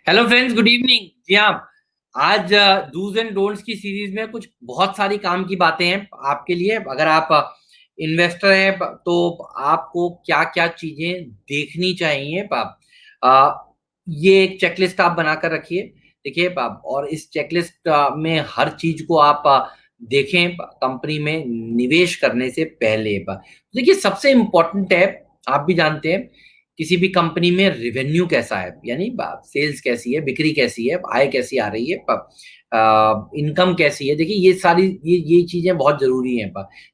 Hello friends, good evening. जी हाँ, आज डूज एंड डोंट्स की सीरीज में कुछ बहुत सारी काम की बातें हैं आपके लिए। अगर आप इन्वेस्टर हैं तो आपको क्या क्या चीजें देखनी चाहिए। ये एक चेकलिस्ट आप बनाकर रखिए। देखिए और इस चेकलिस्ट में हर चीज को आप देखें कंपनी में निवेश करने से पहले। देखिए, सबसे इम्पोर्टेंट है, आप भी जानते हैं, किसी भी कंपनी में रेवेन्यू कैसा है, यानी सेल्स कैसी है, बिक्री कैसी है, आय कैसी आ रही है, इनकम कैसी है। देखिए, ये सारी ये चीजें बहुत जरूरी हैं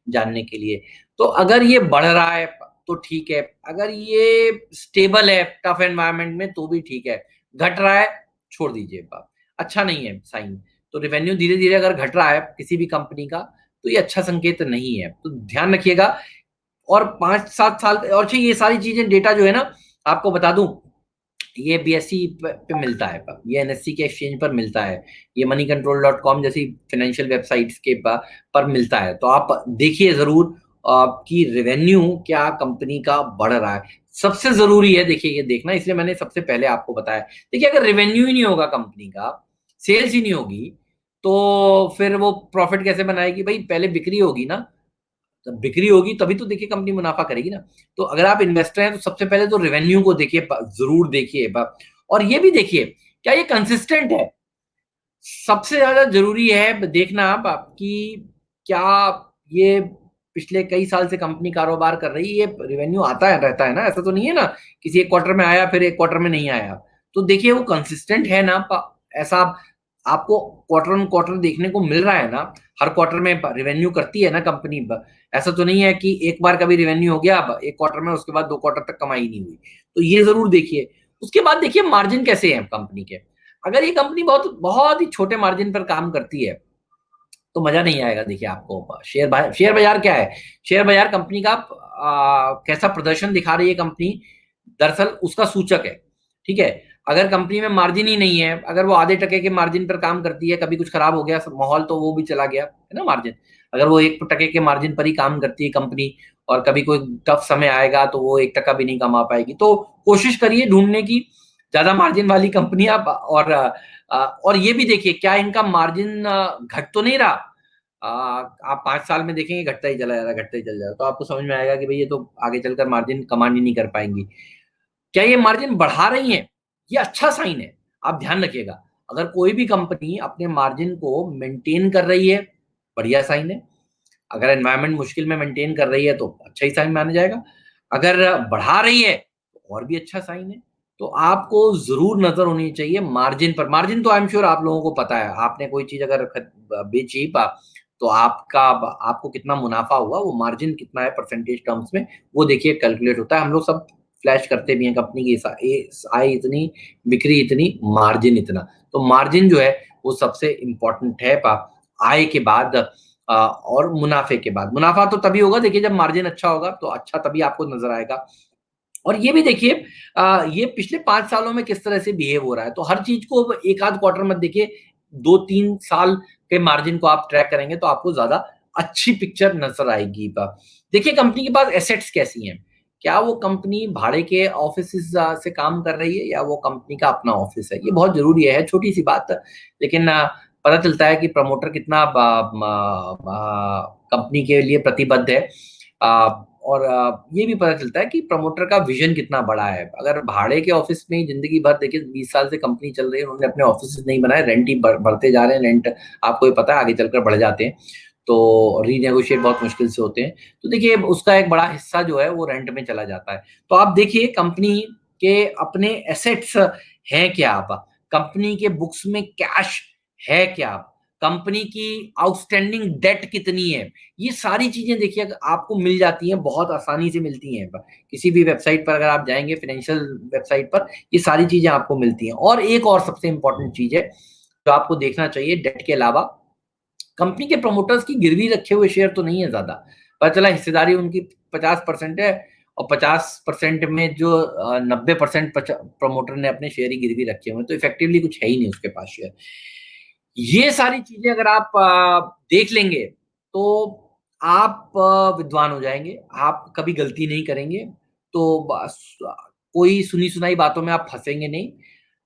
जानने के लिए। तो अगर ये बढ़ रहा है तो ठीक है, अगर ये स्टेबल है टफ एनवायरनमेंट में तो भी ठीक है, घट रहा है छोड़ दीजिए, अच्छा नहीं है साइन। तो रेवेन्यू धीरे धीरे अगर घट रहा है किसी भी कंपनी का तो ये अच्छा संकेत नहीं है, तो ध्यान रखिएगा। और 5-7 साल और अच्छा, ये सारी चीजें डेटा जो है ना, आपको बता दूं, ये बीएसई पे मिलता है, ये एनएससी के एक्सचेंज पर मिलता है, ये moneycontrol.com जैसी फाइनेंशियल वेबसाइट्स के पर मिलता है। तो आप देखिए जरूर कि रेवेन्यू क्या कंपनी का बढ़ रहा है। सबसे जरूरी है देखिए ये देखना, इसलिए मैंने सबसे पहले आपको बताया। देखिए, अगर रेवेन्यू ही नहीं होगा कंपनी का, सेल्स ही नहीं होगी, तो फिर वो प्रॉफिट कैसे बनाएगी भाई? पहले बिक्री होगी ना, जब बिक्री होगी तभी तो देखिए कंपनी मुनाफा करेगी ना। तो अगर आप इन्वेस्टर हैं तो सबसे पहले तो रेवेन्यू को देखिए, जरूर देखिए। और ये भी देखिए क्या ये कंसिस्टेंट है। सबसे ज्यादा जरूरी है देखना आपकी, क्या ये पिछले कई साल से कंपनी कारोबार कर रही है, ये रेवेन्यू आता है रहता है ना, ऐसा तो नहीं है ना किसी एक क्वार्टर में आया फिर एक क्वार्टर में नहीं आया। तो देखिए वो कंसिस्टेंट है ना, ऐसा आपको क्वार्टर ऑन क्वार्टर देखने को मिल रहा है ना। हर क्वार्टर में रेवेन्यू करती है ना कंपनी। ऐसा तो नहीं है कि एक बार कभी रेवेन्यू हो गया अब एक क्वार्टर में, उसके बाद 2 क्वार्टर तक कमाई नहीं हुई। तो ये जरूर देखिए। उसके बाद देखिए मार्जिन कैसे हैं कंपनी के। अगर ये कंपनी बहुत बहुत ही छोटे मार्जिन पर काम करती है तो मजा नहीं आएगा। देखिए आपको शेयर बाजार क्या है, शेयर बाजार कंपनी का कैसा प्रदर्शन दिखा रही है कंपनी, दरअसल उसका सूचक है। ठीक है, अगर कंपनी में मार्जिन ही नहीं है, अगर वो आधे टके के मार्जिन पर काम करती है, कभी कुछ खराब हो गया माहौल तो वो भी चला गया है ना मार्जिन। अगर वो 1 टके के मार्जिन पर ही काम करती है कंपनी और कभी कोई टफ समय आएगा तो वो 1 टका भी नहीं कमा पाएगी। तो कोशिश करिए ढूंढने की ज्यादा मार्जिन वाली कंपनियां। और ये भी देखिए क्या इनका मार्जिन घट तो नहीं रहा। आप 5 साल में देखेंगे घटता ही चला जा रहा, घटता ही चला जा रहा, तो आपको समझ में आएगा कि भाई ये तो आगे चलकर मार्जिन कमानी नहीं कर पाएंगी। क्या ये मार्जिन बढ़ा रही है? ये अच्छा साइन है, आप ध्यान रखिएगा। अगर कोई भी कंपनी अपने मार्जिन को मेंटेन कर रही है, बढ़िया साइन है। अगर एनवायरनमेंट मुश्किल में मेंटेन कर रही है तो अच्छा ही साइन माना जाएगा। अगर बढ़ा रही है तो और भी अच्छा साइन है। तो आपको जरूर नजर होनी चाहिए मार्जिन पर। मार्जिन तो आई एम श्योर आप लोगों को पता है, आपने कोई चीज अगर बेची तो आपको कितना मुनाफा हुआ, वो मार्जिन कितना है परसेंटेज टर्म्स में, वो देखिए कैलकुलेट होता है। हम लोग सब फ्लैश करते भी हैं कंपनी की आय इतनी, बिक्री इतनी, मार्जिन इतना। तो मार्जिन जो है वो सबसे इंपॉर्टेंट है आय के बाद और मुनाफे के बाद। मुनाफा तो तभी होगा देखिए जब मार्जिन अच्छा होगा, तो अच्छा तभी आपको नजर आएगा। और ये भी देखिए ये पिछले 5 सालों में किस तरह से बिहेव हो रहा है। तो हर चीज को एक आध क्वार्टर मत देखिए, 2-3 साल के मार्जिन को आप ट्रैक करेंगे तो आपको ज्यादा अच्छी पिक्चर नजर आएगी। देखिए कंपनी के पास एसेट्स कैसी हैं, क्या वो कंपनी भाड़े के ऑफिस से काम कर रही है या वो कंपनी का अपना ऑफिस है। ये बहुत जरूरी है, छोटी सी बात, लेकिन पता चलता है कि प्रमोटर कितना कंपनी के लिए प्रतिबद्ध है। और ये भी पता चलता है कि प्रमोटर का विजन कितना बड़ा है। अगर भाड़े के ऑफिस में ही जिंदगी भर, देखिए 20 साल से कंपनी चल रही है, उन्होंने अपने ऑफिस नहीं बनाए, रेंट ही बढ़ते जा रहे हैं। रेंट आपको ये पता है आगे चलकर बढ़ जाते हैं, तो रीनेगोशिएट बहुत मुश्किल से होते हैं। तो देखिए उसका एक बड़ा हिस्सा जो है वो रेंट में चला जाता है। तो आप देखिए कंपनी के अपने एसेट्स हैं क्या, आप कंपनी के बुक्स में कैश है क्या, कंपनी की आउटस्टैंडिंग डेट कितनी है। ये सारी चीजें देखिए आपको मिल जाती हैं, बहुत आसानी से मिलती हैं। किसी भी वेबसाइट पर अगर आप जाएंगे, फाइनेंशियल वेबसाइट पर, ये सारी चीजें आपको मिलती हैं। और एक और सबसे इंपॉर्टेंट चीज है जो आपको देखना चाहिए डेट के अलावा, कंपनी के प्रमोटर्स की गिरवी रखे हुए शेयर तो नहीं है ज्यादा। पता चला हिस्सेदारी उनकी 50% है और 50% में जो 90% प्रमोटर ने अपने शेयर ही गिरवी रखे हुए हैं, तो इफेक्टिवली कुछ है ही नहीं उसके पास शेयर। ये सारी चीजें अगर आप देख लेंगे तो आप विद्वान हो जाएंगे, आप कभी गलती नहीं करेंगे। तो बस कोई सुनी सुनाई बातों में आप फंसेंगे नहीं।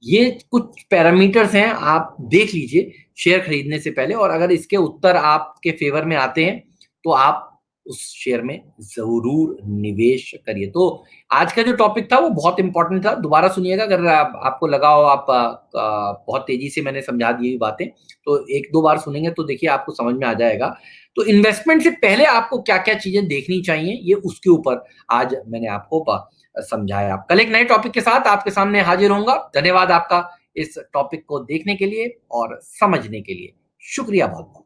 ये कुछ पैरामीटर्स हैं, आप देख लीजिए शेयर खरीदने से पहले, और अगर इसके उत्तर आपके फ़ेवर में आते हैं, तो आप उस शेयर में ज़रूर निवेश करिए। तो आज का जो टॉपिक था वो बहुत इम्पोर्टेंट था, दोबारा सुनिएगा अगर आपको लगा हो बहुत तेज़ी से मैंने समझा दी ये बातें, तो 1-2 बार सुनेंगे तो देखिए आपको समझ में आ जाएगा। तो इन्वेस्टमेंट से पहले आपको क्या-क्या चीज़ें देखनी चाहिए, ये उसके ऊपर आज मैंने आपको समझाया। कल एक नए टॉपिक के साथ आपके सामने हाज़िर होऊँगा। धन्यवाद आपका इस टॉपिक को देखने के लिए और समझने के लिए। शुक्रिया बहुत-बहुत।